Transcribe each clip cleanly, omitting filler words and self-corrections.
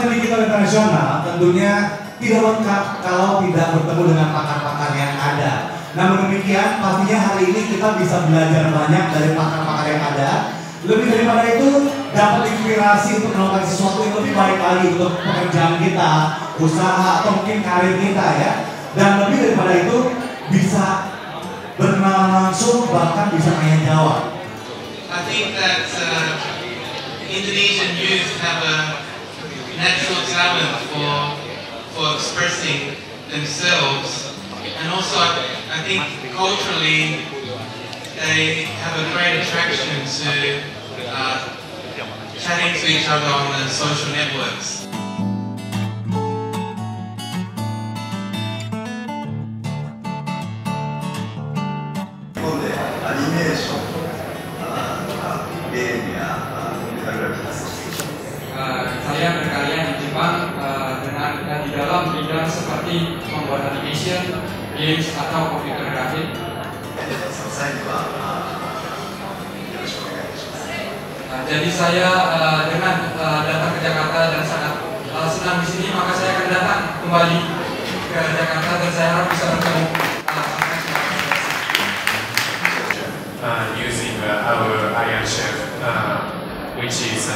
seni kita internasional tentunya tidak lengkap kalau tidak bertemu dengan pakar-pakar yang ada. Namun demikian, pastinya hari ini kita bisa belajar banyak dari pakar-pakar yang ada. Lebih daripada itu, dapat inspirasi untuk melakukan sesuatu yang lebih baik lagi untuk pekerjaan kita, usaha atau mungkin karir kita ya. Dan lebih daripada itu, bisa berkenalan langsung, bahkan bisa tanya jawab. I think that Indonesian youth have a natural talent for expressing themselves, and also I think culturally they have a great attraction to chatting to each other on the social networks. Saya berkarya di Jepang dan di dalam bidang seperti membuat animation, games atau computer graphic. Jadi saya dengan datang ke Jakarta dan sangat senang di sini, maka saya akan datang kembali ke Jakarta dan saya harap bisa bertemu. Using our Iron Chef, which is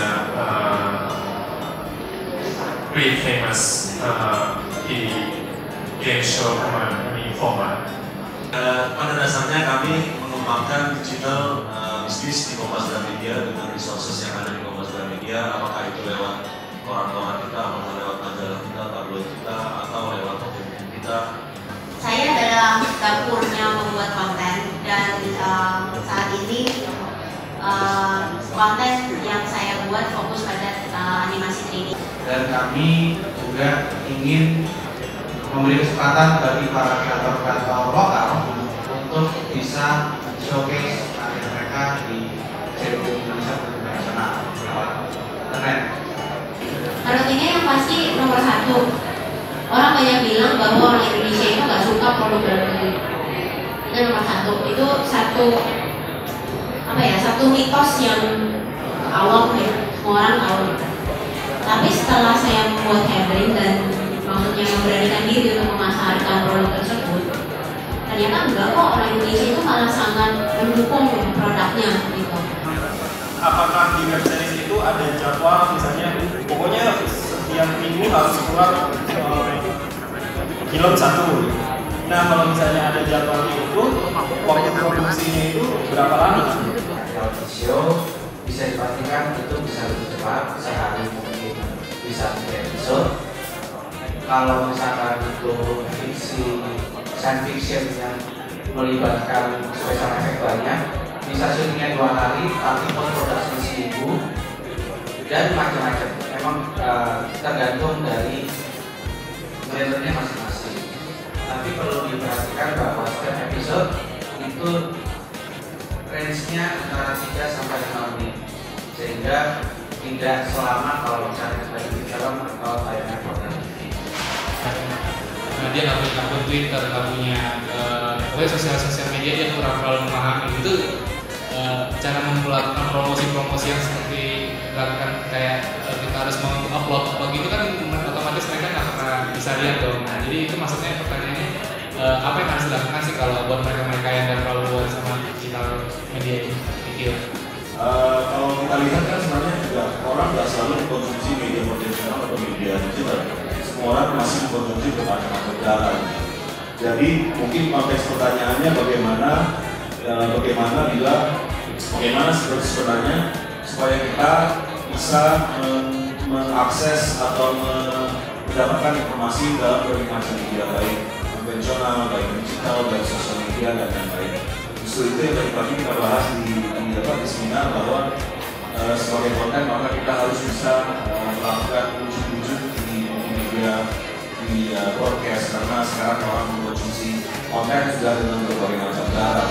pretty famous in game show format. Pada dasarnya kami mengembangkan digital bisnis di Kompas Gramedia dengan resources yang ada di Kompas Gramedia, apakah itu lewat koran-koran kita, apakah lewat majalah kita, tabloid kita, atau lewat toko kita. Saya adalah dapurnya membuat konten dan saat ini konten yang saya buat fokus pada animasi 3D. Dan kami juga ingin memberi kesempatan bagi para kreator-kreator lokal untuk bisa showcase karya mereka di sirkuit Indonesia internasional lewat internet. Menurut ini yang pasti nomor satu, orang banyak bilang bahwa orang Indonesia itu nggak suka produk dalam negeri. Itu nomor satu. Itu satu mitos yang awam ya, semua orang tahu. Tapi setelah saya membuat Hebring dan maksudnya memberanikan diri untuk memasarkan produk tersebut, ternyata enggak kok, orang Indonesia itu malah sangat mendukung produknya gitu. Apakah di website itu ada jadwal misalnya pokoknya setiap minggu harus keluar film satu. Nah kalau misalnya ada jadwalnya itu, waktu produksinya itu berapa lama? Kalau show bisa dipastikan itu bisa lebih cepat, sehari mungkin bisa 3 episode. Kalau misalkan itu fiksi, science fiction yang melibatkan special effect banyak, bisa syutingnya 2 hari, tapi post production seminggu dan macam-macam. Memang tergantung dari genrenya masing-masing. Tapi perlu diperhatikan bahwa setiap episode itu range-nya antara 3 sampai 5 menit, sehingga tidak selama kalau misalnya sebagai film atau tayangan program. Dia nggak punya akun Twitter, nggak punya sosial media, dia kurang terlalu memahami itu cara melakukan promosi yang seperti dilakukan kayak kita harus mengupload apa gitu kan otomatis mereka nggak pernah bisa lihat dong. Nah, jadi itu maksudnya pertanyaannya apa yang harus dilakukan sih kalau buat mereka yang nggak terlalu luar sama digital media ini? Kalau kita lihat kan sebenarnya juga orang nggak selalu mengkonsumsi media konvensional atau media digital. Semua orang masih mengkonsumsi bermacam-macam cara. Jadi mungkin konteks pertanyaannya bagaimana sebenarnya supaya kita bisa mengakses atau mendapatkan informasi dalam berbagai macam media, baik konvensional, baik digital, baik sosial media dan lain-lain. Justru itu yang tadi pagi kita bahas di seminar bahwa sebagai konten maka kita harus bisa melakukan wujud-wujud di media, di broadcast, karena sekarang orang mengkonsumsi konten sudah dengan berbagai macam cara.